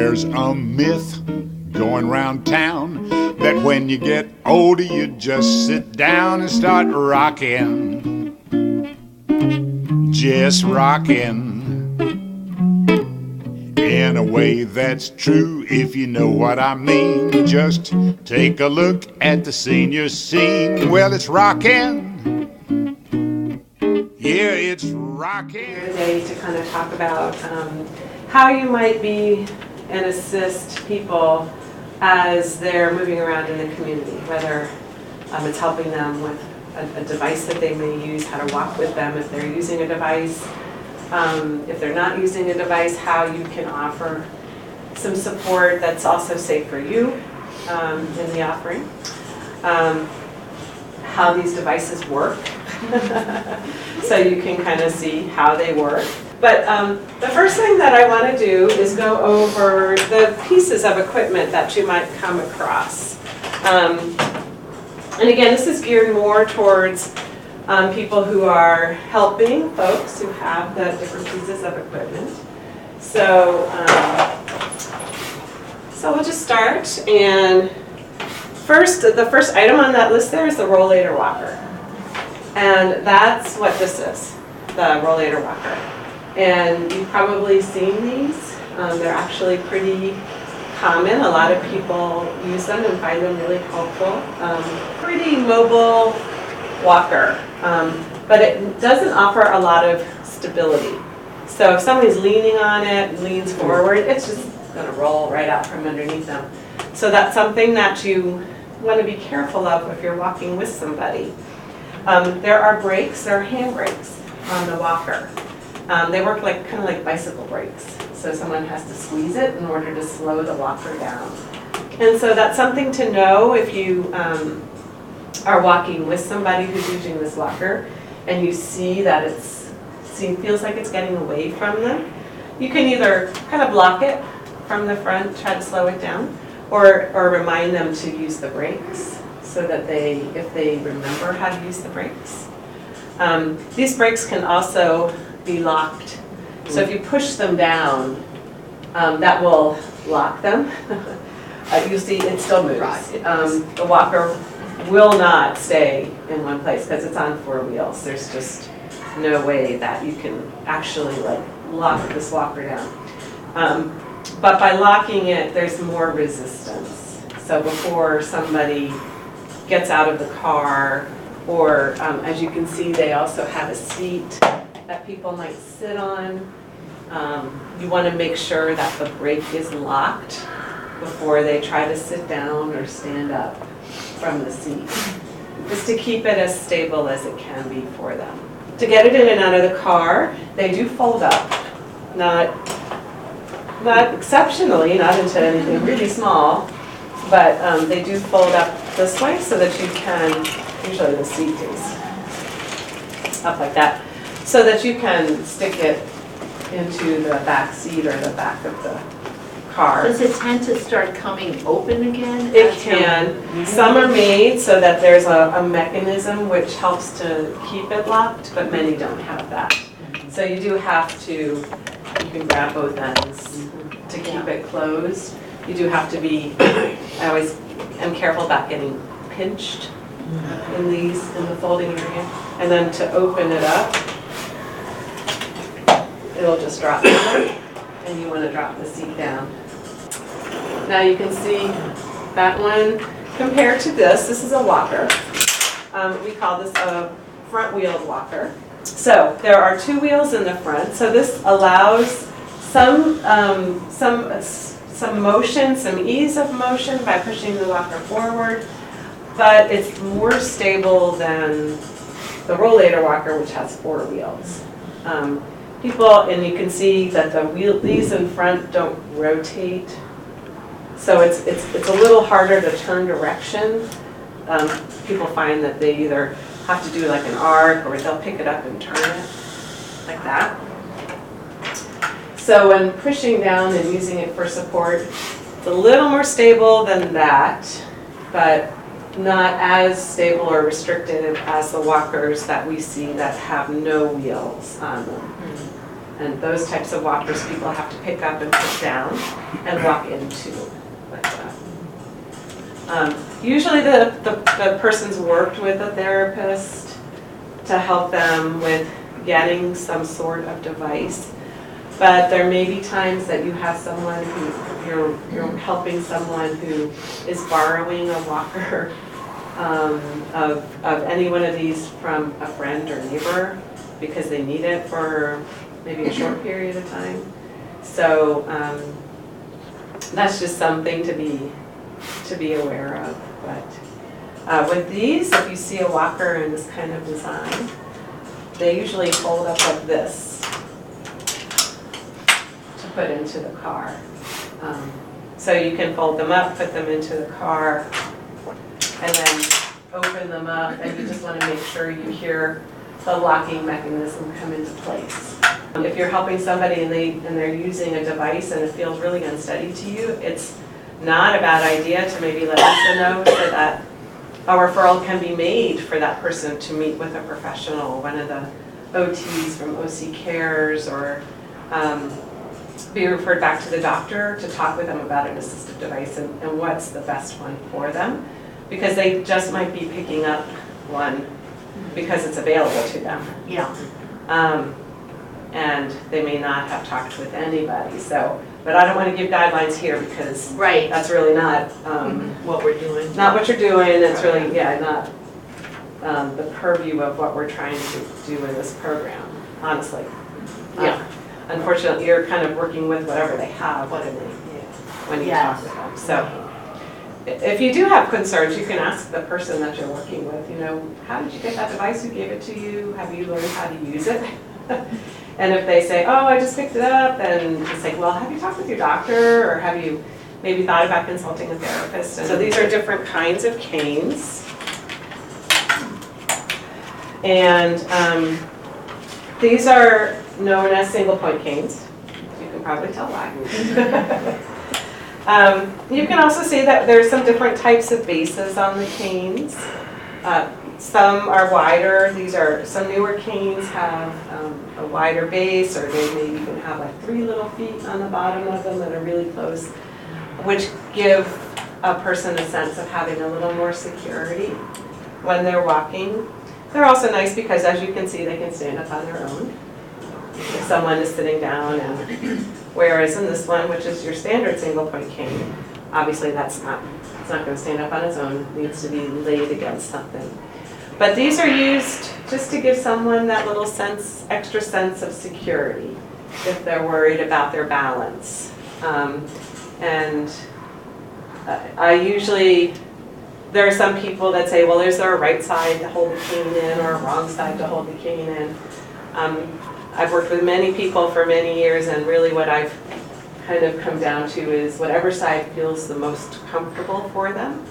There's a myth going round town that when you get older you just sit down and start rocking, just rocking. In a way that's true, if you know what I mean. Just take a look at the senior scene. Well, it's rocking. Yeah, it's rocking. Here today to kind of talk about how you might be and assist people as they're moving around in the community, whether it's helping them with a device that they may use, how to walk with them if they're using a device. If they're not using a device, how you can offer some support that's also safe for you in the offering. How these devices work, so you can kind of see how they work. But the first thing that I want to do is go over the pieces of equipment that you might come across. And again, this is geared more towards people who are helping folks who have the different pieces of equipment. So, so we'll just start. And the first item on that list there is the rollator walker. And that's what this is, the rollator walker. And you've probably seen these. They're actually pretty common. A lot of people use them and find them really helpful. Pretty mobile walker, but it doesn't offer a lot of stability. So if somebody's leaning on it, leans forward, it's just going to roll right out from underneath them. So that's something that you want to be careful of if you're walking with somebody. There are brakes, there are hand brakes on the walker. They work kind of like bicycle brakes. So someone has to squeeze it in order to slow the walker down. And so that's something to know if you are walking with somebody who's using this walker and you see that feels like it's getting away from them. You can either kind of block it from the front, try to slow it down, or remind them to use the brakes so that if they remember how to use the brakes. These brakes can also be locked. So if you push them down, that will lock them. You see it still moves. Right. The walker will not stay in one place because it's on 4 wheels. There's just no way that you can actually lock this walker down. But by locking it, there's more resistance. So before somebody gets out of the car, or as you can see, they also have a seat that people might sit on. You want to make sure that the brake is locked before they try to sit down or stand up from the seat, just to keep it as stable as it can be for them. To get it in and out of the car, they do fold up, not exceptionally, not into anything really small, but they do fold up this way so that you can, usually the seat is up like that, so that you can stick it into the back seat or the back of the car. Does it tend to start coming open again? It can. Some are made so that there's a mechanism which helps to keep it locked, but many don't have that. So you do have to, you can grab both ends to keep it closed. You do have to be, I always am careful about getting pinched in the folding area. And then to open it up, it'll just drop down, and you want to drop the seat down. Now you can see that one compared to this is a walker. We call this a front-wheeled walker. So there are 2 wheels in the front, so this allows some motion, some ease of motion by pushing the walker forward, but it's more stable than the rollator walker, which has 4 wheels. And you can see that these in front don't rotate, so it's a little harder to turn direction. People find that they either have to do like an arc, or they'll pick it up and turn it like that. So when pushing down and using it for support, it's a little more stable than that, but not as stable or restricted as the walkers that we see that have no wheels on them. And those types of walkers people have to pick up and put down and walk into like that. Usually the person's worked with a therapist to help them with getting some sort of device. But there may be times that you have someone who, you're helping someone who is borrowing a walker of any one of these from a friend or neighbor because they need it for maybe a short period of time. So that's just something to be aware of. But with these, if you see a walker in this kind of design, they usually fold up like this to put into the car. So you can fold them up, put them into the car, and then open them up, and you just want to make sure you hear the locking mechanism come into place. If you're helping somebody and they're using a device and it feels really unsteady to you, it's not a bad idea to maybe let Lisa know so that a referral can be made for that person to meet with a professional, one of the OTs from OC Cares, or be referred back to the doctor to talk with them about an assistive device and what's the best one for them, because they just might be picking up one because it's available to them. Yeah. And they may not have talked with anybody. So, but I don't want to give guidelines here because Right. that's really not What we're doing. not what you're doing. It's really not the purview of what we're trying to do in this program. Honestly, Yeah. Unfortunately, you're kind of working with whatever they have when you talk with them. So, if you do have concerns, you can ask the person that you're working with. You know, how did you get that device? Who gave it to you? Have you learned how to use it? And if they say, oh, I just picked it up, then it's like, well, have you talked with your doctor, or have you maybe thought about consulting a therapist? And so these are different kinds of canes. And these are known as single point canes. You can probably tell why. You can also see that there's some different types of bases on the canes. Some are wider. These are some newer canes have a wider base, or they may even have like 3 little feet on the bottom of them that are really close, which give a person a sense of having a little more security when they're walking. They're also nice because, as you can see, they can stand up on their own if someone is sitting down. And whereas in this one, which is your standard single point cane, obviously it's not going to stand up on its own. It needs to be laid against something. But these are used just to give someone that little extra sense of security if they're worried about their balance. And I usually, there are some people that say, well, is there a right side to hold the cane in or a wrong side to hold the cane in? I've worked with many people for many years, and really what I've kind of come down to is whatever side feels the most comfortable for them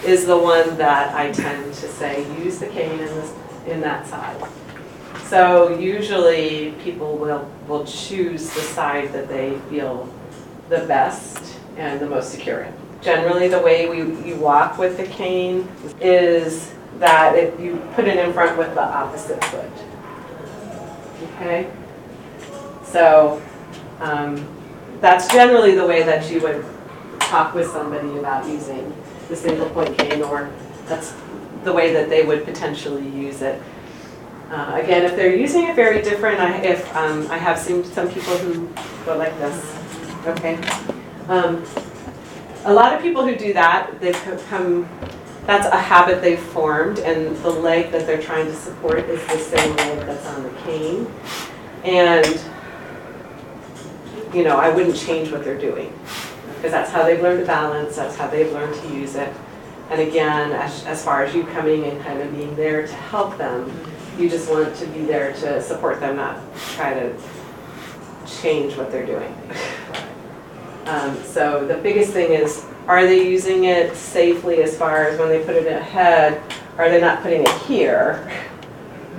is the one that I tend to say, use the cane in that side. So usually people will choose the side that they feel the best and the most secure in. Generally the way you walk with the cane is that you put it in front with the opposite foot. Okay? So that's generally the way that you would talk with somebody about using the single point cane, or that's the way that they would potentially use it. Again, if they're using it very different, I have seen some people who go like this. Okay. A lot of people who do that, that's a habit they've formed, and the leg that they're trying to support is the same leg that's on the cane. And I wouldn't change what they're doing, because that's how they've learned to balance, that's how they've learned to use it. And again, as far as you coming and kind of being there to help them, you just want to be there to support them, not try to change what they're doing. So the biggest thing is, are they using it safely as far as when they put it ahead, are they not putting it here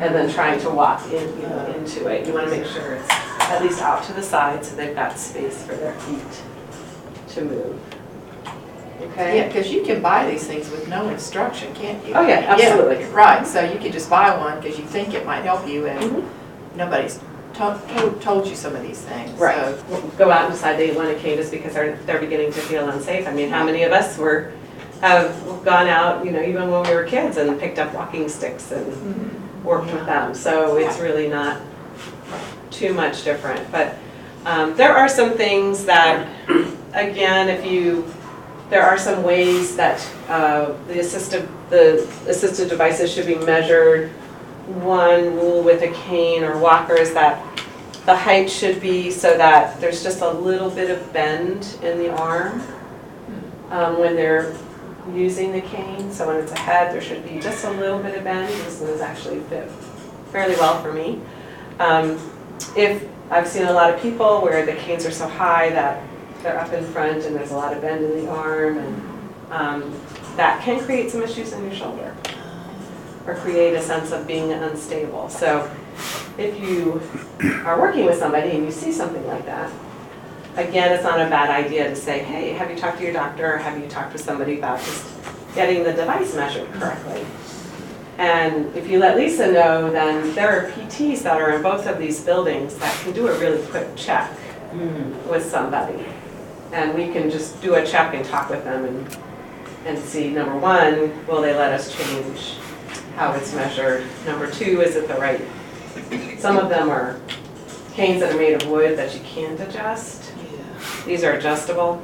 and then trying to walk into it? You want to make sure it's at least out to the side so they've got space for their feet to move. Okay? Yeah, because you can buy these things with no instruction, can't you? Oh yeah, absolutely. Yeah, right, so you could just buy one because you think it might help you, and nobody's told you some of these things. Right. So, Go out and decide they want a cane just because they're beginning to feel unsafe. I mean, how many of us have gone out, even when we were kids and picked up walking sticks and worked with them. So it's really not too much different. But there are some things that, again, there are some ways that the assistive devices should be measured. One rule with a cane or walker is that the height should be so that there's just a little bit of bend in the arm when they're using the cane. So when it's a head, there should be just a little bit of bend. This one is actually fit fairly well for me. If I've seen a lot of people where the canes are so high that they're up in front and there's a lot of bend in the arm, and that can create some issues in your shoulder or create a sense of being unstable. So if you are working with somebody and you see something like that, again, it's not a bad idea to say, hey, have you talked to your doctor, or have you talked to somebody about just getting the device measured correctly? And if you let Lisa know, then there are PTs that are in both of these buildings that can do a really quick check with somebody. And we can just do a check and talk with them and see, number one, will they let us change how it's measured? Number two, is it the right? Some of them are canes that are made of wood that you can't adjust. These are adjustable.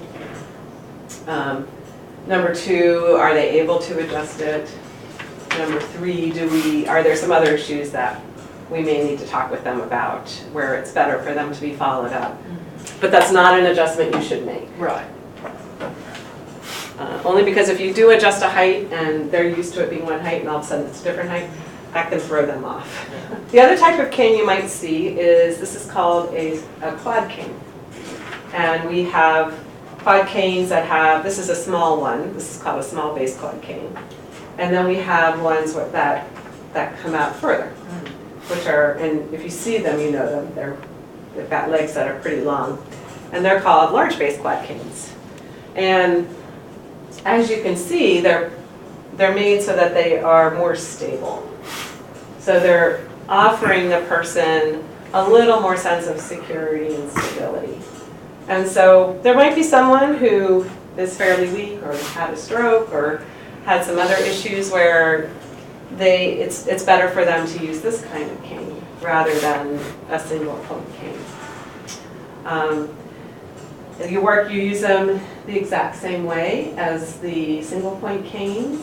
Number two, are they able to adjust it? Number three, are there some other issues that we may need to talk with them about where it's better for them to be followed up? But that's not an adjustment you should make. right. Only because if you do adjust a height and they're used to it being one height and all of a sudden it's a different height, that can throw them off. The other type of cane you might see this is called a quad cane. And we have quad canes that this is a small one, this is called a small base quad cane. And then we have ones that come out further, which are, and if you see them, you know them, they've got legs that are pretty long. And they're called large base quad canes. And as you can see, they're made so that they are more stable. So they're offering the person a little more sense of security and stability. And so there might be someone who is fairly weak or had a stroke or had some other issues where it's better for them to use this kind of cane rather than a single point cane. You use them the exact same way as the single point canes.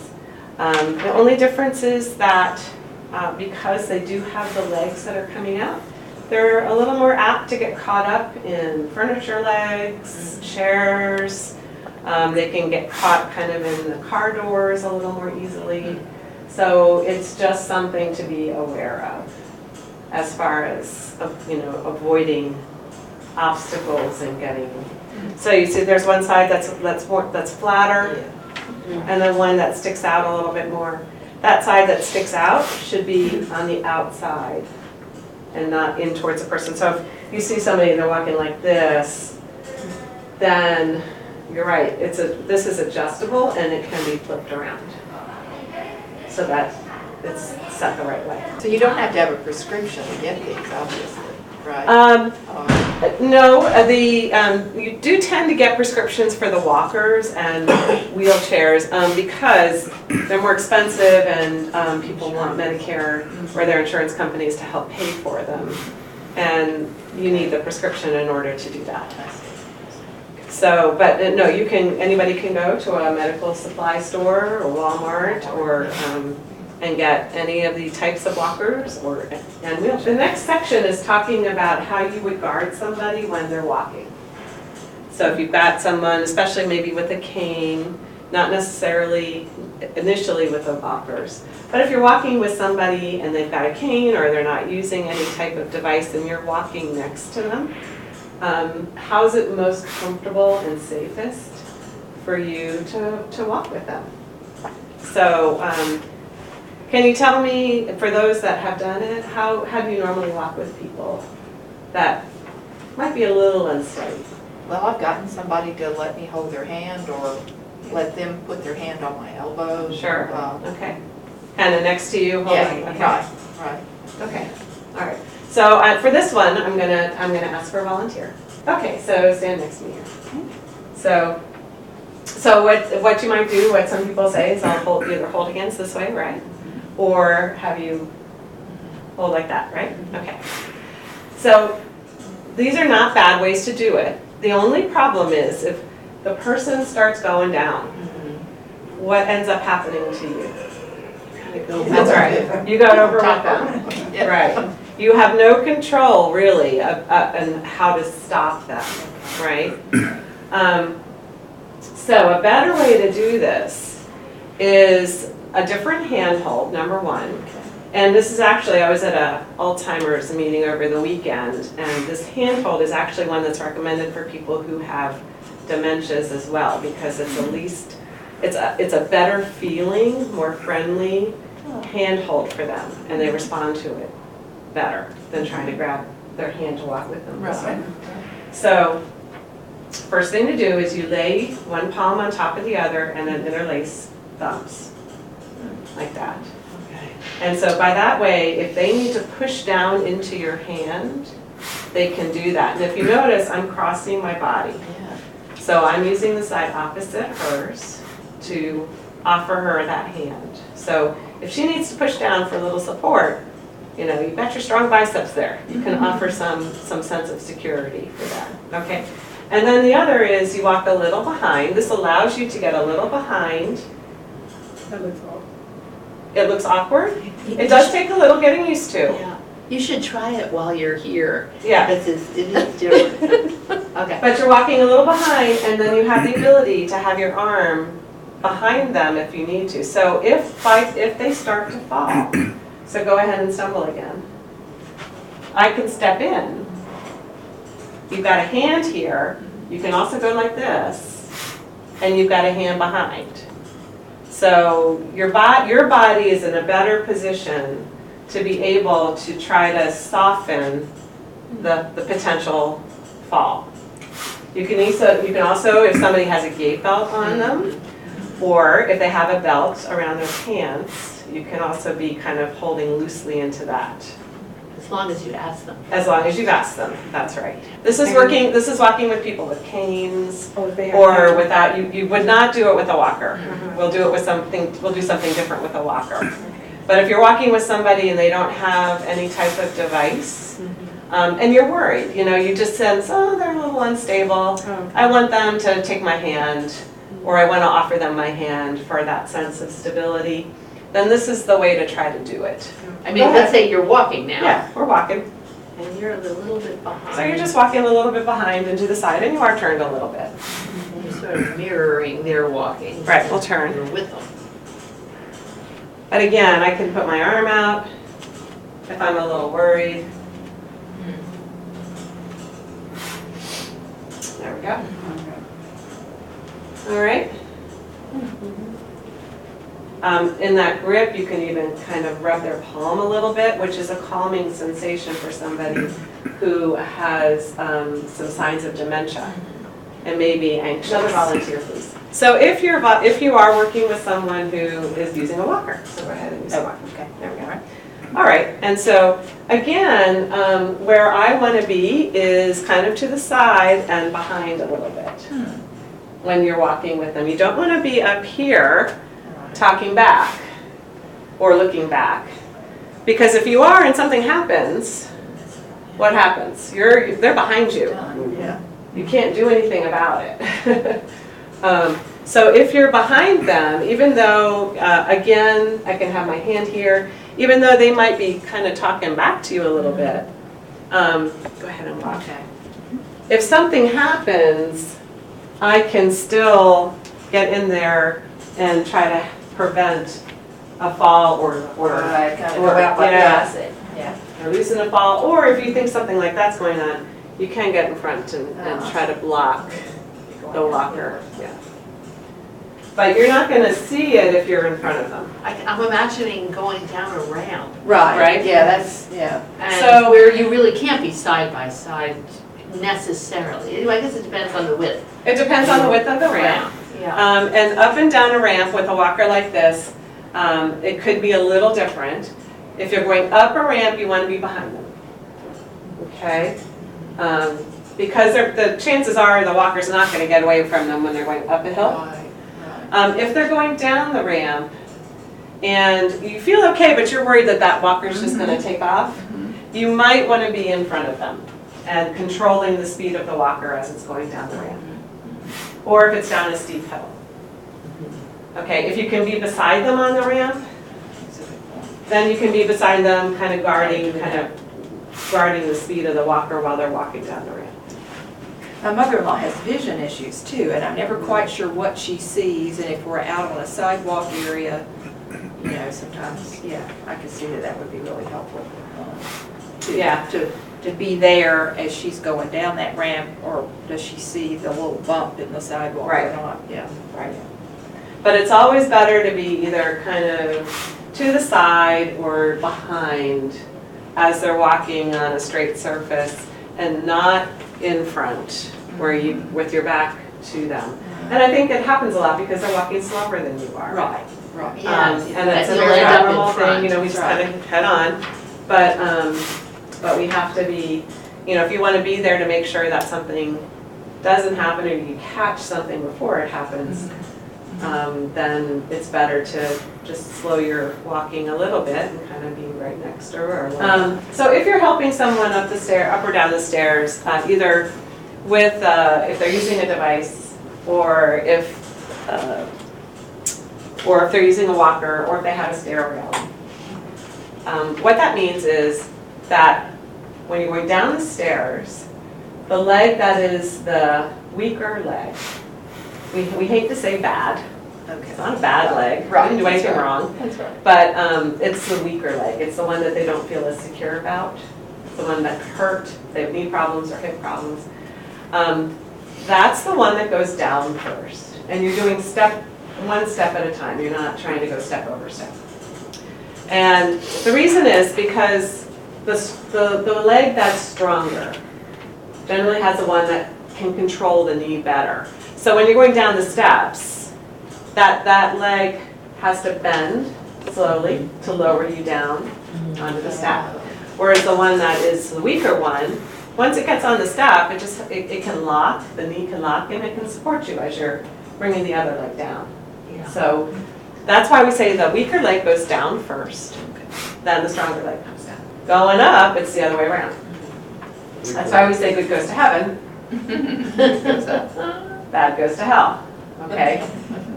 The only difference is that because they do have the legs that are coming out, they're a little more apt to get caught up in furniture legs, chairs. They can get caught kind of in the car doors a little more easily. So it's just something to be aware of as far as avoiding obstacles and getting. So you see there's one side that's flatter, and then one that sticks out a little bit more. That side that sticks out should be on the outside and not in towards the person. So if you see somebody and they're walking like this, then you're right, this is adjustable and it can be flipped around so that it's set the right way. So you don't have to have a prescription to get these, obviously, right? No, you do tend to get prescriptions for the walkers and wheelchairs because they're more expensive and people want Medicare or their insurance companies to help pay for them. And you need the prescription in order to do that. So, but no, anybody can go to a medical supply store or Walmart or and get any of the types of walkers and wheelchairs. The next section is talking about how you would guard somebody when they're walking. So if you've got someone, especially maybe with a cane, not necessarily initially with the walkers, but if you're walking with somebody and they've got a cane or they're not using any type of device and you're walking next to them, how is it most comfortable and safest for you to walk with them? So can you tell me, for those that have done it, how do you normally walk with people that might be a little unsteady? Well, I've gotten somebody to let me hold their hand or let them put their hand on my elbow. Sure. Okay. Kind of next to you, holding. Yeah, Okay. right. Okay. All right. So for this one, I'm gonna ask for a volunteer. Okay, so stand next to me here. So what you might do, what some people say is I'll either hold hands this way, right? Or have you hold like that, right? Okay. So these are not bad ways to do it. The only problem is if the person starts going down, what ends up happening to you? That's right. You got over with them. Right. You have no control really on how to stop them, right? So a better way to do this is a different handhold, number one. And this is actually, I was at a Alzheimer's meeting over the weekend, and this handhold is actually one that's recommended for people who have dementias as well, because it's it's a better feeling, more friendly handhold for them, and they respond to it better than trying to grab their hand to walk with them this way. So first thing to do is you lay one palm on top of the other and then interlace thumbs like that. And so by that way, if they need to push down into your hand, they can do that. And if you notice, I'm crossing my body. So I'm using the side opposite hers to offer her that hand. So if she needs to push down for a little support, you know, you've got your strong biceps there. You can offer some sense of security for that, okay? And then the other is you walk a little behind. This allows you to get a little behind. It looks awkward. It does take a little getting used to. Yeah. You should try it while you're here. Yeah. It is different. Okay. But you're walking a little behind, and then you have the ability to have your arm behind them if you need to. So if they start to fall, so go ahead and stumble again. I can step in. You've got a hand here. You can also go like this, and you've got a hand behind. So your body is in a better position to be able to try to soften the potential fall. You can also, if somebody has a gait belt on them, or if they have a belt around their pants, you can also be kind of holding loosely into that. As long as you ask them. As long as you've asked them, that's right. This is walking with people with canes, or without, you would not do it with a walker. We'll do something different with a walker. But if you're walking with somebody and they don't have any type of device, and you're worried, you just sense, oh, they're a little unstable. I want them to take my hand, or I want to offer them my hand for that sense of stability, then this is the way to try to do it. I mean, let's say you're walking now. Yeah, we're walking. And you're a little bit behind. So you're just walking a little bit behind and to the side, and you are turned a little bit. And you're sort of mirroring their walking. Right, we'll turn. You're with them. But again, I can put my arm out if I'm a little worried. There we go. All right. In that grip, you can even kind of rub their palm a little bit, which is a calming sensation for somebody who has some signs of dementia and maybe anxious. Another volunteer, please. So if you are working with someone who is using a walker, so go ahead and use a walker. Okay, there we go. All right, and so again, where I want to be is kind of to the side and behind a little bit when you're walking with them. You don't want to be up here talking back or looking back, because if you are and something happens, what happens? They're behind you. Yeah. You can't do anything about it. So if you're behind them, even though, again, I can have my hand here, even though they might be kind of talking back to you a little bit, go ahead and walk. Okay. If something happens, I can still get in there and try to prevent a fall or Right, kind of go out like that. Yeah. or loosen a fall, or if you think something like that's going on, you can get in front and try to block the walker. Yeah. But you're not going to see it if you're in front of them. I'm imagining going down a ramp. Right. Yeah, that's, yeah. And So- where you really can't be side by side necessarily. I guess it depends on the width. It depends on the width of the ramp. Yeah. And up and down a ramp with a walker like this, it could be a little different. If you're going up a ramp, you want to be behind them. okay? Because the chances are the walker's not going to get away from them when they're going up a hill. Right, right. If they're going down the ramp and you feel okay, but you're worried that that walker's just going to take off, you might want to be in front of them and controlling the speed of the walker as it's going down the ramp. Or if it's down a steep hill. Okay, if you can be beside them on the ramp, then you can be beside them kind of guarding the speed of the walker while they're walking down the ramp. My mother-in-law has vision issues too, and I'm never quite sure what she sees, and if we're out on a sidewalk area, you know, sometimes, yeah, I could see that that would be really helpful. Yeah. To be there as she's going down that ramp, or does she see the little bump in the sidewalk Right. or not? Yeah. Right. But it's always better to be either kind of to the side or behind as they're walking on a straight surface and not in front where you with your back to them. And I think it happens a lot because they're walking slower than you are. Right, right. Yes, And it's a you very end up in normal front. thing, you know, we just Right. kind of head on. But we have to be, you know, if you want to be there to make sure that something doesn't happen or you catch something before it happens, then it's better to just slow your walking a little bit and kind of be right next to her. So if you're helping someone up or down the stairs, either with, if they're using a device, or if they're using a walker, or if they have a stair rail. What that means is that when you're going down the stairs, the leg that is the weaker leg, we hate to say bad, Okay. it's not a bad leg, Right, didn't do that's anything right. wrong, That's right. but it's the weaker leg. It's the one that they don't feel as secure about. It's the one that hurt, they have knee problems or hip problems. That's the one that goes down first. And you're doing one step at a time. You're not trying to go step over step. And the reason is because the leg that's stronger generally has the one that can control the knee better. So when you're going down the steps, that leg has to bend slowly to lower you down onto the step. Whereas the one that is the weaker one, once it gets on the step, it can lock, the knee can lock, and it can support you as you're bringing the other leg down. Yeah. So that's why we say the weaker leg goes down first, then the stronger leg comes down. Going up, it's the other way around. That's why we say good goes to heaven, bad goes to hell. Okay?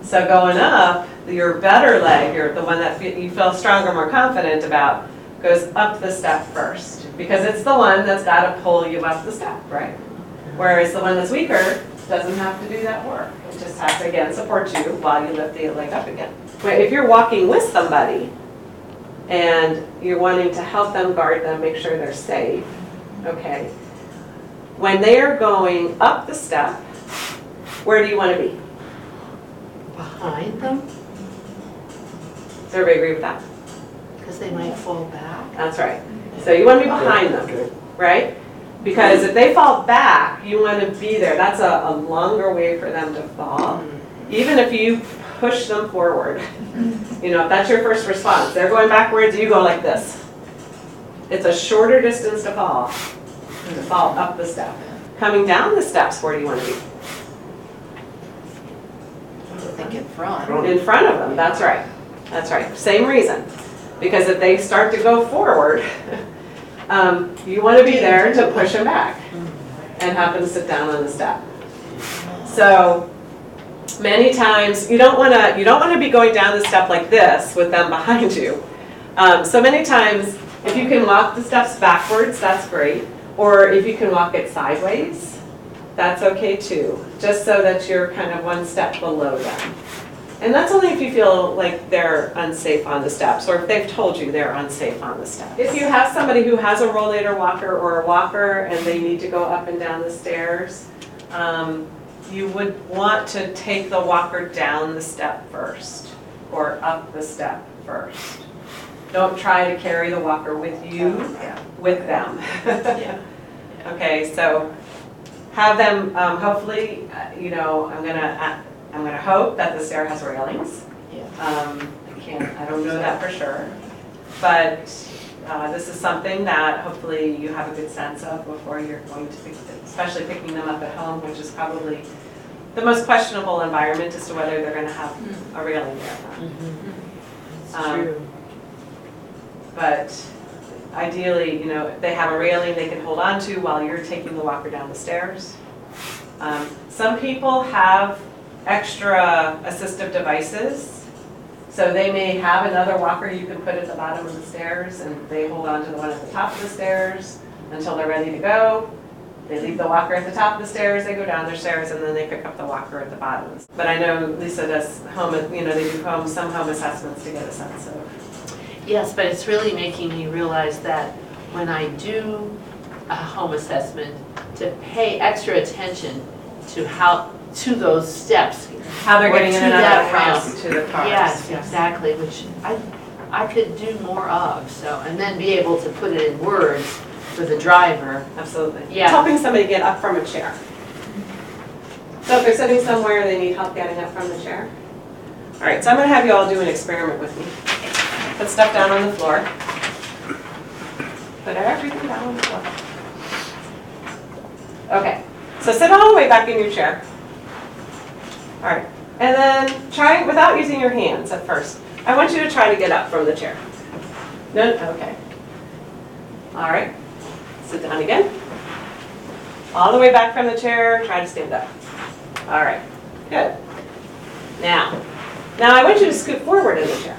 So going up, your better leg, the one that you feel stronger, more confident about, goes up the step first. Because it's the one that's got to pull you up the step, right? Whereas the one that's weaker doesn't have to do that work. It just has to, again, support you while you lift the leg up again. But if you're walking with somebody and you're wanting to help them, guard them, make sure they're safe, okay? When they are going up the step, where do you want to be? Behind them, Does everybody agree with that? because they might fall back. That's right. So you want to be behind them, right? Because if they fall back, you want to be there. That's a longer way for them to fall. Even if you push them forward, you know, if that's your first response, they're going backwards, you go like this. It's a shorter distance to fall up the step. Coming down the steps, where do you want to be? I think in front. In front of them, that's right. That's right. Same reason. Because if they start to go forward, you want to be there to push them back and have them sit down on the step. So many times you don't want to be going down the step like this with them behind you. So many times if you can walk the steps backwards, that's great. Or if you can walk it sideways, that's okay too. Just so that you're kind of one step below them. And that's only if you feel like they're unsafe on the steps, or if they've told you they're unsafe on the steps. If you have somebody who has a rollator walker or a walker and they need to go up and down the stairs, you would want to take the walker down the step first, or up the step first. Don't try to carry the walker with you, with them. Okay, so have them, hopefully, you know, I'm gonna hope that the stair has railings. I don't know that for sure. But this is something that hopefully you have a good sense of before you're going to pick, especially picking them up at home, which is probably the most questionable environment as to whether they're going to have a railing there or not. It's true. But ideally, they have a railing they can hold on to while you're taking the walker down the stairs. Some people have extra assistive devices, so they may have another walker you can put at the bottom of the stairs, and they hold on to the one at the top of the stairs until they're ready to go. They leave the walker at the top of the stairs, they go down their stairs, and then they pick up the walker at the bottom. But I know Lisa does home, they do some home assessments to get a sense of. Yes, but it's really making me realize that when I do a home assessment, to pay extra attention to those steps. How they're or getting in to and out that of the house, ramp. to the cars. Yes, exactly, which I could do more of, so, and then be able to put it in words for the driver. Absolutely. Yeah. It's helping somebody get up from a chair. So if they're sitting somewhere, they need help getting up from the chair. All right, so I'm going to have you all do an experiment with me. Put stuff down on the floor. Put everything down on the floor. Okay, so sit all the way back in your chair. All right, and then try, without using your hands at first, I want you to try to get up from the chair. No, okay. All right, sit down again. All the way back from the chair, try to stand up. All right, good. Now I want you to scoot forward in the chair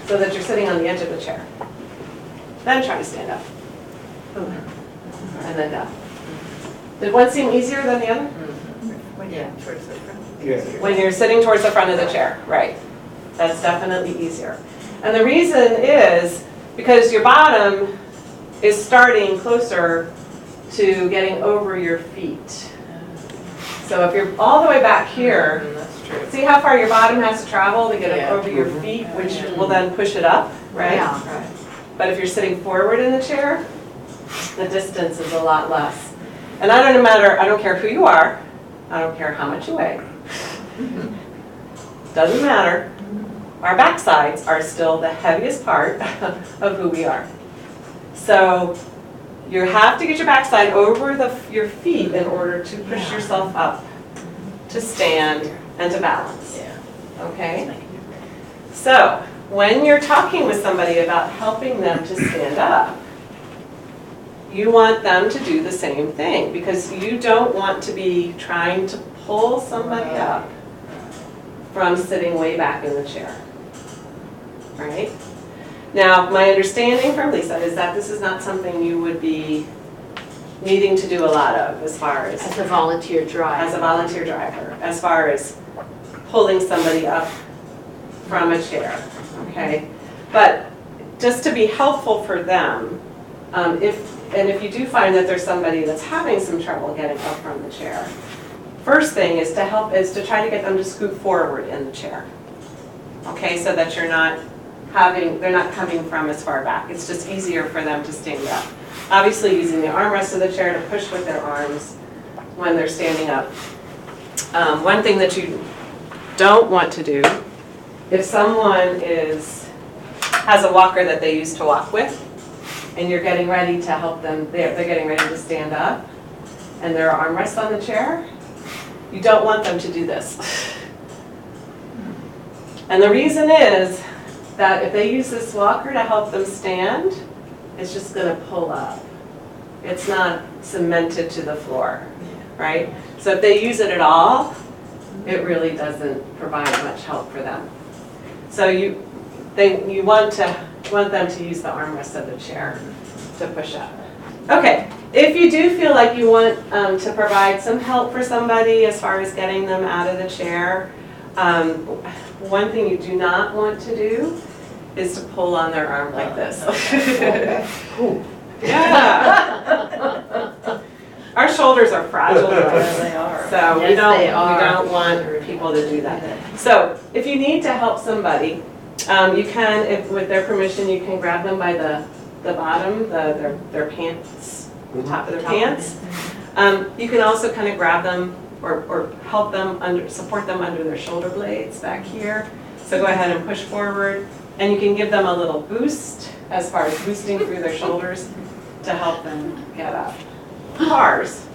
so that you're sitting on the edge of the chair. Then try to stand up. And then down. Did one seem easier than the other? Yeah, towards the front. Yeah. When you're sitting towards the front of the chair, right. That's definitely easier. And the reason is because your bottom is starting closer to getting over your feet. So if you're all the way back here, That's true. see how far your bottom has to travel to get Yeah. over your feet, which will then push it up, right? Yeah. Right. But if you're sitting forward in the chair, the distance is a lot less. And I don't care who you are, I don't care how much you weigh. Doesn't matter. Our backsides are still the heaviest part of who we are. So you have to get your backside over your feet in order to push yourself up, to stand, and to balance. Yeah. Okay? So when you're talking with somebody about helping them to stand up, you want them to do the same thing because you don't want to be trying to pull somebody up from sitting way back in the chair. Right? Now, my understanding from Lisa is that this is not something you would be needing to do a lot of as far as As a volunteer driver. as a volunteer driver, as far as pulling somebody up from a chair, okay? But just to be helpful for them, if you do find that there's somebody that's having some trouble getting up from the chair, first thing is to try to get them to scoot forward in the chair, okay? So that they're not coming from as far back. It's just easier for them to stand up. Obviously using the armrest of the chair to push with their arms when they're standing up. One thing that you don't want to do, if someone has a walker that they used to walk with, and you're getting ready to help them, they're getting ready to stand up, and there are armrests on the chair, you don't want them to do this. And the reason is that if they use this walker to help them stand, it's just going to pull up. It's not cemented to the floor, right? So if they use it at all, it really doesn't provide much help for them. So you want them to use the armrest of the chair to push up. Okay, if you do feel like you want to provide some help for somebody as far as getting them out of the chair, one thing you do not want to do is to pull on their arm like this. Yeah. Our shoulders are fragile. They are. So Yes, we they are. don't want people to do that. So if you need to help somebody, you can, with their permission, you can grab them by the bottom, their pants, the top of their pants. You can also kind of grab them or help them support them under their shoulder blades back here. So go ahead and push forward, and you can give them a little boost as far as boosting through their shoulders to help them get up. Cars.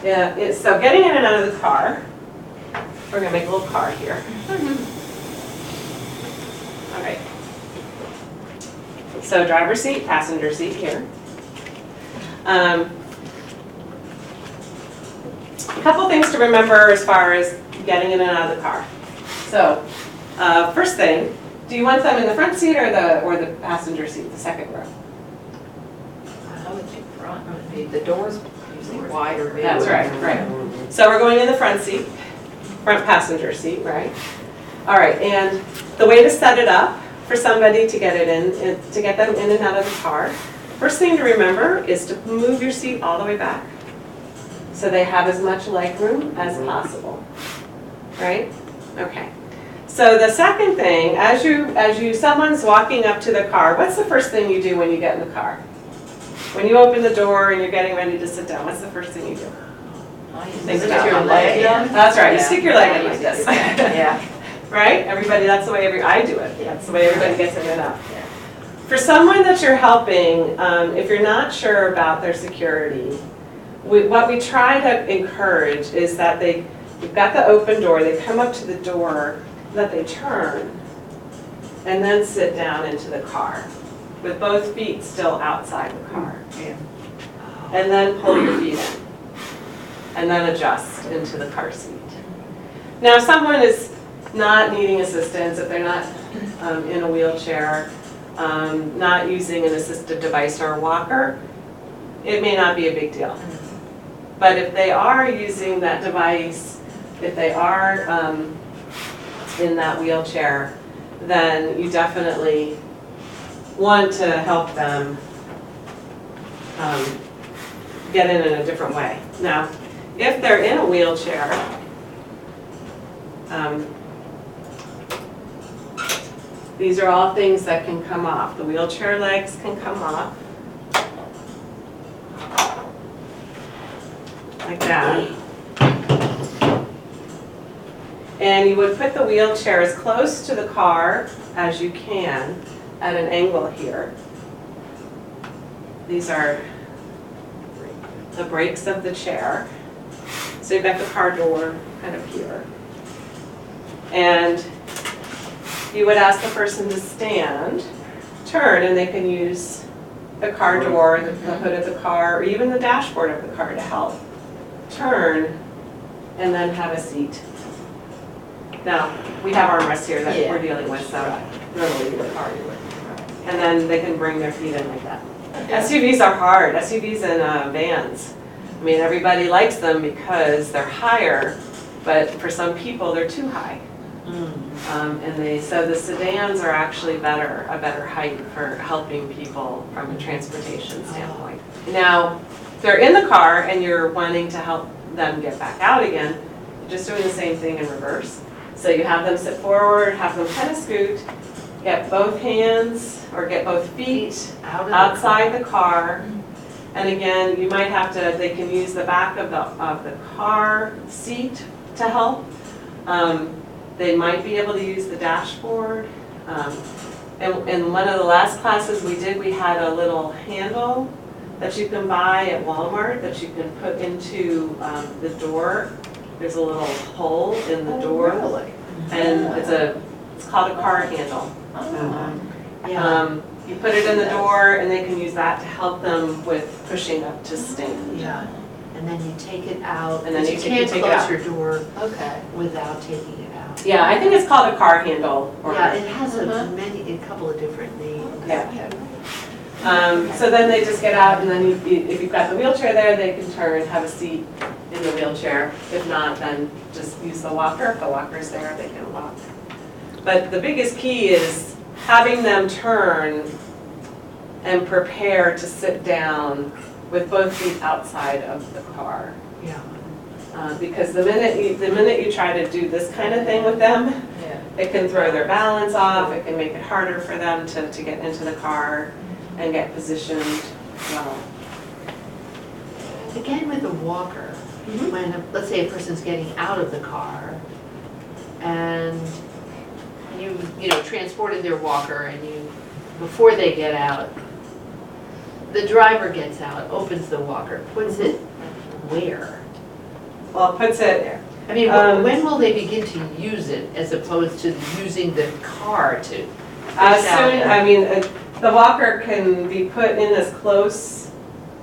Yeah, so getting in and out of the car, we're gonna make a little car here. All right. So driver's seat, passenger seat here. A couple things to remember as far as getting in and out of the car. So, first thing, do you want them in the front seat or the passenger seat, the second row? I would think front would be, the doors usually wider. That's right, right. So we're going in the front seat, front passenger seat, right? All right, and the way to set it up for somebody to get it in, to get them in and out of the car, first thing to remember is to move your seat all the way back so they have as much leg room as possible, right? Okay. So the second thing, someone's walking up to the car, what's the first thing you do when you get in the car? When you open the door and you're getting ready to sit down, what's the first thing you do? Stick your leg in. That's right, you Yeah. stick your leg in like this. Yeah. Right? Everybody, that's the way I do it. That's the way everybody gets in and out. Yeah. For someone that you're helping, if you're not sure about their security, what we try to encourage is that you've got the open door, they come up to the door, that they turn, and then sit down into the car with both feet still outside the car. Yeah. And then pull your feet in. And then adjust into the car seat. Now, if someone is not needing assistance, if they're not in a wheelchair, not using an assistive device or a walker, it may not be a big deal. But if they are using that device, if they are in that wheelchair, then you definitely want to help them get in a different way. Now, if they're in a wheelchair, these are all things that can come off. The wheelchair legs can come off. Like that. And you would put the wheelchair as close to the car as you can at an angle here. These are the brakes of the chair. So you've got the car door kind of here. And you would ask the person to stand, turn, and they can use the car door, the hood of the car, or even the dashboard of the car to help. Turn, and then have a seat. Now, we have armrests here that we're dealing with, so normally you would already would. And then they can bring their feet in like that. SUVs are hard, SUVs and vans. I mean, everybody likes them because they're higher, but for some people, they're too high. So the sedans are actually a better height for helping people from a transportation standpoint. Now, if they're in the car and you're wanting to help them get back out again, you're just doing the same thing in reverse. So you have them sit forward, have them kind of scoot, get both hands or get both feet outside the car. And again, you might have to, they can use the back of the car seat to help. They might be able to use the dashboard. And one of the last classes we did, we had a little handle that you can buy at Walmart that you can put into the door. There's a little hole in the door. Really? And it's called a car handle. You put it in the door and they can use that to help them with pushing up to stand. Yeah, and then you take it out, And then you you can't take it out. close your door Okay. without taking it out. Yeah, I think it's called a car handle. Yeah, it has a couple of different names. Yeah. So then they just get out, and then if you've got the wheelchair there, they can turn, have a seat in the wheelchair. If not, then just use the walker. If the walker's there, they can walk. But the biggest key is having them turn and prepare to sit down with both feet outside of the car. Yeah. Because the minute you try to do this kind of thing with them, Yeah. it can throw their balance off, it can make it harder for them to get into the car and get positioned well. Again, with a walker, when, let's say a person's getting out of the car and you transported their walker and you before they get out, the driver gets out, opens the walker, puts it where? Well, it puts it, I mean, when will they begin to use it as opposed to using the car to? soon, I mean, the walker can be put in as close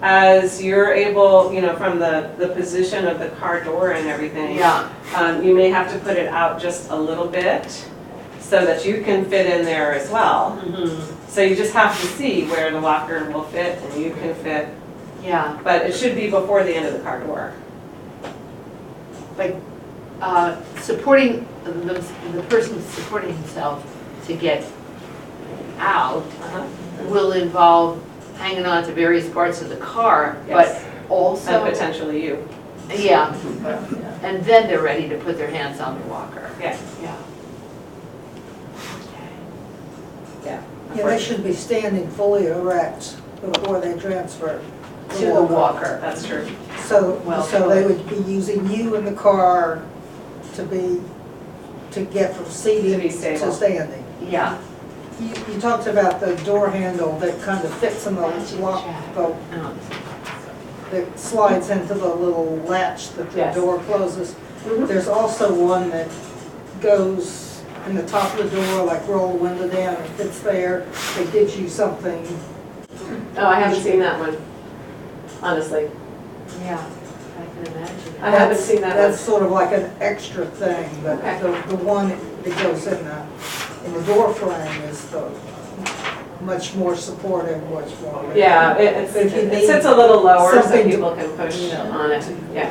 as you're able, you know, from the position of the car door and everything. Yeah, You may have to put it out just a little bit so that you can fit in there as well. So you just have to see where the walker will fit and you can fit, yeah, but it should be before the end of the car door. like, supporting, the person supporting himself to get out will involve hanging on to various parts of the car, Yes. but also, And potentially you. yeah, and then they're ready to put their hands on the walker. Yeah. Yeah. Yeah. Yeah, they should be standing fully erect before they transfer To the walker. That's true. So, Well so they would be using you in the car to get from To seating be to stable. standing. Yeah. You talked about the door handle that kind of fits in the lock, Oh, that slides into the little latch that the Yes. door closes. Mhm. There's also one that goes in the top of the door, like roll the window down and fits there. It gives you something. Oh, I haven't seen that one, honestly. yeah, I can imagine. I haven't seen that That's one. sort of like an extra thing, but Okay. the one that goes in the door frame is the much more supportive, much more. Yeah, If you it need sits a little lower so something to- people can push on it. Yeah.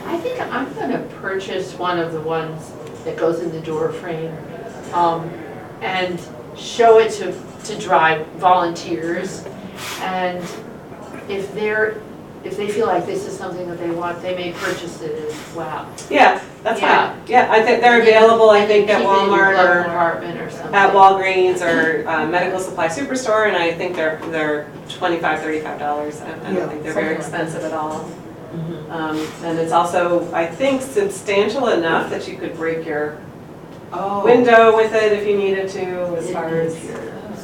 I think I'm gonna purchase one of the ones that goes in the door frame, and show it to drive volunteers. And if they feel like this is something that they want, they may purchase it as well. Yeah, that's Yeah. fine. Yeah, I think they're available, I think, at Keep it in your Walmart glove or compartment or something. at Walgreens or Medical Supply Superstore, and I think they're $25, $35. I Yeah, don't think they're very something like expensive at all. Mhm. And it's also, I think, substantial enough that you could break your Oh. window with it if you needed to, as far as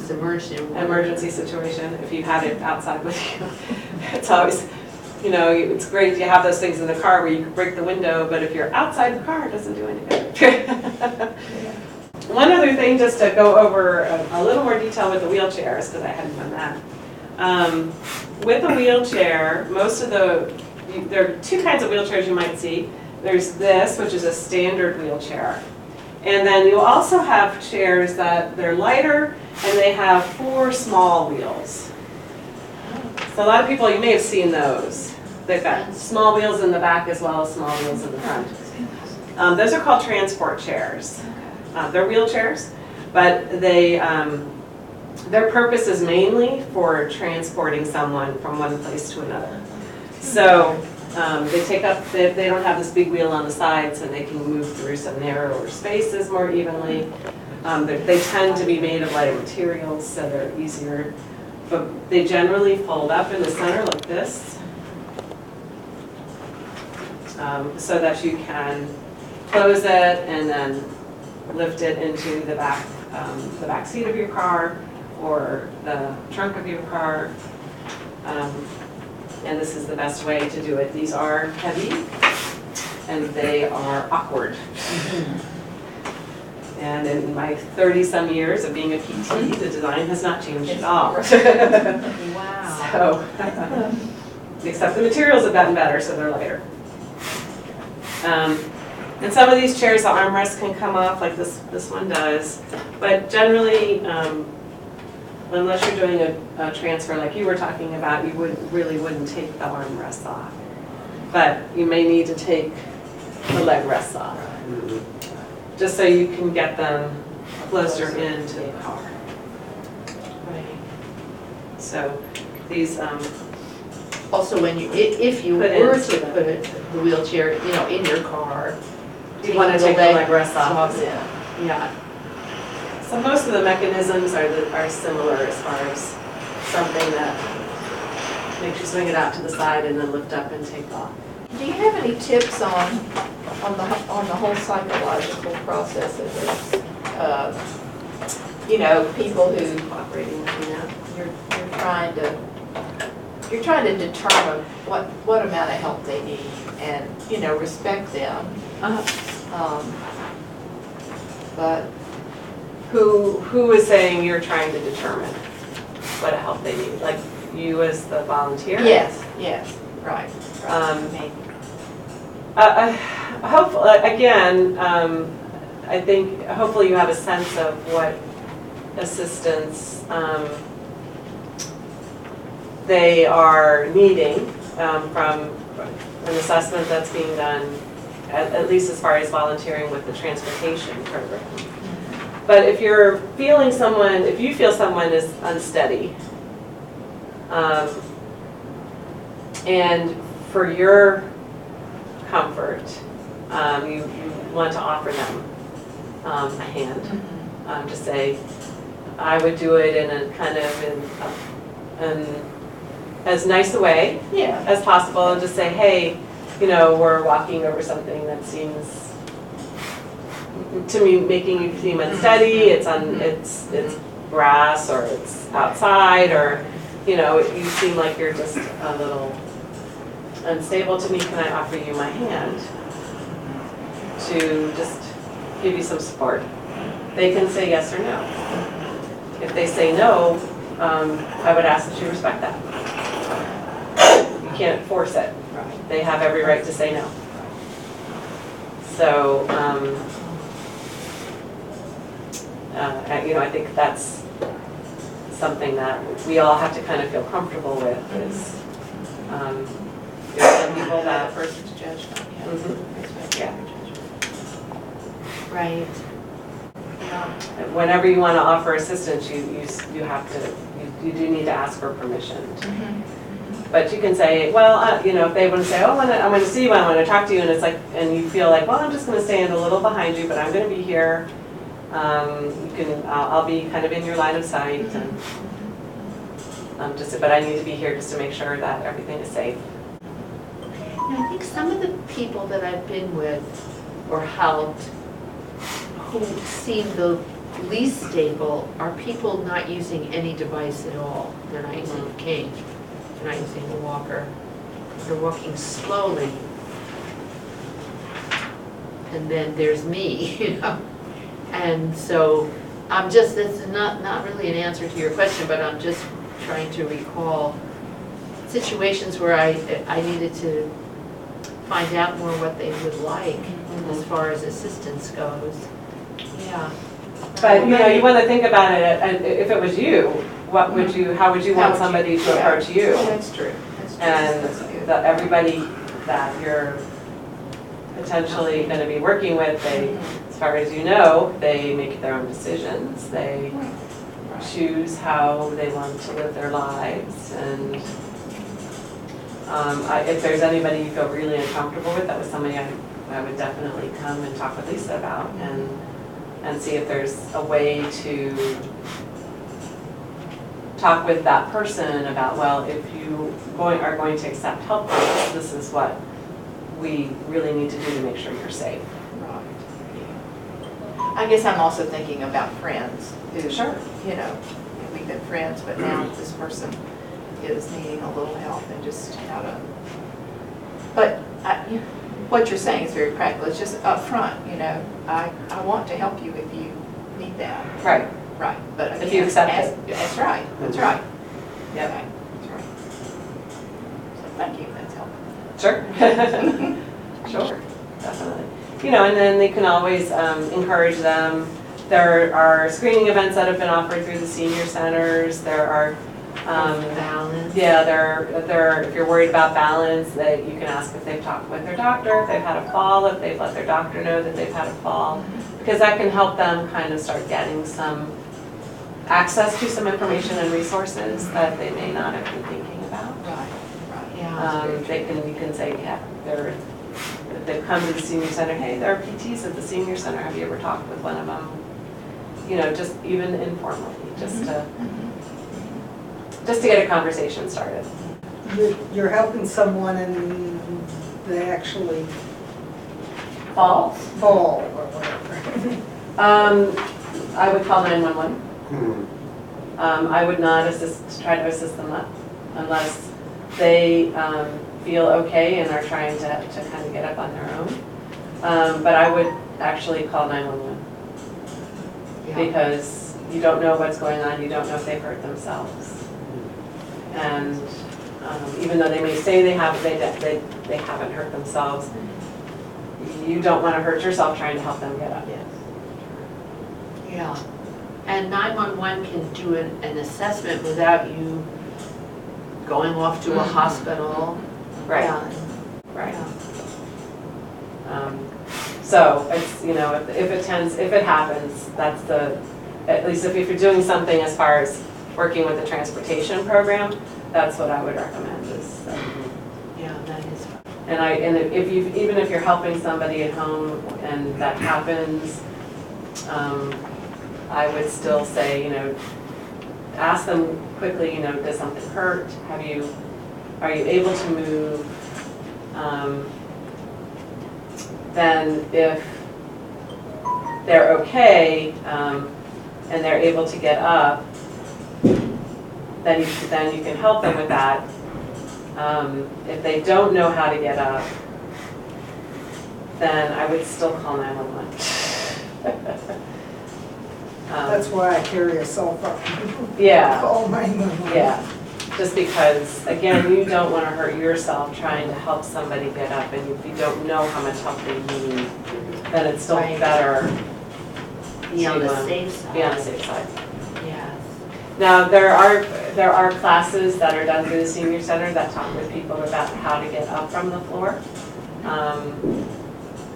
Submerged in water. emergency situation, if you had it outside with you. It's always, you know, it's great you have those things in the car where you can break the window, but if you're outside the car, it doesn't do any good. One other thing, just to go over a little more detail with the wheelchairs, because I hadn't done that. With a wheelchair, there are two kinds of wheelchairs you might see. There's this, which is a standard wheelchair. And then you also have chairs that they're lighter and they have 4 small wheels. So a lot of people, you may have seen those. They've got small wheels in the back as well as small wheels in the front. Those are called transport chairs. They're wheelchairs, but their purpose is mainly for transporting someone from one place to another. So they don't have this big wheel on the sides, and they can move through some narrower spaces more evenly. They tend to be made of lighter materials, so they're easier. But they generally fold up in the center like this, so that you can close it and then lift it into the back seat of your car or the trunk of your car. And this is the best way to do it. These are heavy and they are awkward. And in my 30-some years of being a PT, the design has not changed at all. Wow. So, except the materials have gotten better, so they're lighter. And some of these chairs, the armrests can come off like this one does. But generally, unless you're doing a transfer like you were talking about, you really wouldn't take the armrests off. But you may need to take the leg rests off, just so you can get them closer into the car. Right. So these, Also, if you Put were into to the- put the wheelchair, in your car, you want to take the leg rests off. swabs in. Yeah. So most of the mechanisms are similar as far as something that makes you swing it out to the side and then lift up and take off. Do you have any tips on the whole psychological process of this? you know, people who, Cooperating with you now. you're trying to determine what amount of help they need and, you know, respect them. But Who is saying you're trying to determine what help they need? Like you as the volunteer? yes, right. Maybe. Hopefully, again, I think hopefully you have a sense of what assistance they are needing from an assessment that's being done, at least as far as volunteering with the transportation program. But if you're feeling someone, if you feel someone is unsteady, and for your comfort, you want to offer them a hand, to say, I would do it in a kind of in as nice a way as possible, and just say, hey, you know, we're walking over something that seems to me making you seem unsteady. It's grass, or it's outside, or you know, you seem like you're just a little unstable to me. Can I offer you my hand to just give you some support? They can say yes or no. If they say no, I would ask that you respect that. You can't force it. They have every right to say no. So, you know, I think that's something that we all have to kind of feel comfortable with. Is there's some people that person's judgment. yeah. Right. Whenever you want to offer assistance, you have to you do need to ask for permission. But you can say, well, you know, if they want to say, oh, I'm going to see you, I want to talk to you, and it's like, and you feel like, well, I'm just going to stand a little behind you, but I'm going to be here. I'll be kind of in your line of sight, and but I need to be here just to make sure that everything is safe. And I think some of the people that I've been with or helped who seem the least stable are people not using any device at all. They're not using a cane, they're not using a walker, they're walking slowly. And then there's me, you know. And so I'm just, that's not really an answer to your question, but I'm just trying to recall situations where I needed to find out more what they would like as far as assistance goes. Yeah. But you know, you want to think about it. And if it was you, what would you? How would you want somebody to approach you? That's true. And everybody that you're potentially going to be working with, they, as far as you know, they make their own decisions. They choose how they want to live their lives, and if there's anybody you feel really uncomfortable with, that was somebody I would definitely come and talk with Lisa about, and see if there's a way to talk with that person about, well, if you are going to accept help from us, this is what we really need to do to make sure you're safe. Right. I guess I'm also thinking about friends who, Sure. you know, we've been friends, but now this person is needing a little help and just how to. But what you're saying is very practical. It's just upfront, you know. I want to help you if you need that. Right. Right. But If you accept it. That's right. That's right. Yep. Okay. That's right. So thank you. That's helpful. Sure. Sure, definitely. You know, and then they can always encourage them. There are screening events that have been offered through the senior centers. There are Balance. yeah, there. If you're worried about balance, that you can ask if they've talked with their doctor, if they've had a fall, if they've let their doctor know that they've had a fall, because that can help them kind of start getting some access to some information and resources that they may not have been thinking about. Right. Right. Yeah. You can say, yeah, if they've come to the senior center, hey, there are PTs at the senior center. Have you ever talked with one of them? You know, just even informally, just to get a conversation started. You're helping someone and they actually Fall? fall or whatever. I would call 911. I would not try to assist them up unless they feel okay and are trying to kind of get up on their own. But I would actually call 911 because you don't know what's going on. You don't know if they've hurt themselves. And even though they may say they haven't hurt themselves, you don't want to hurt yourself trying to help them get up. Yeah. And 911 can do an assessment without you going off to a hospital. Right. Yeah. Right. Yeah. So it's, you know, if it happens, that's at least if you're doing something as far as working with the transportation program, that's what I would recommend is. Yeah, that is fine. And even if you're helping somebody at home and that happens, I would still say, you know, ask them quickly, you know, does something hurt? Are you able to move? Then if they're okay and they're able to get up, then you can help them with that. If they don't know how to get up, then I would still call 911. That's why I carry a cell phone. Yeah. Call 911. Yeah, just because, again, you don't want to hurt yourself trying to help somebody get up, and if you don't know how much help they need, then it's still better Be on to, the safe side. be on the safe side. Yes. Now, there are classes that are done through the Senior Center that talk with people about how to get up from the floor.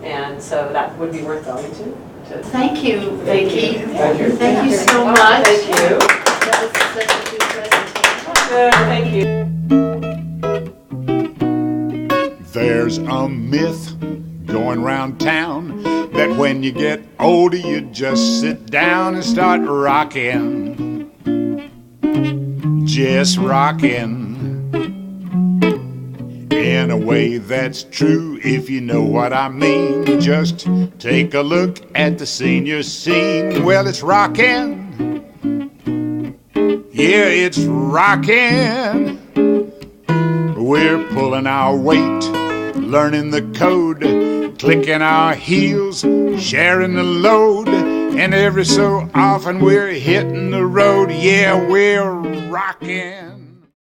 And so that would be worth going to. Thank you, Vicki. Thank you. Thank you so much. Thank you. That was such a good presentation. Thank you. There's a myth going round town that when you get older you just sit down and start rocking, just rocking. In a way that's true if you know what I mean. Just take a look at the senior scene. Well, it's rocking. Yeah, it's rocking. We're pulling our weight, learning the code, clicking our heels, sharing the load, and every so often we're hitting the road. Yeah, we're rocking.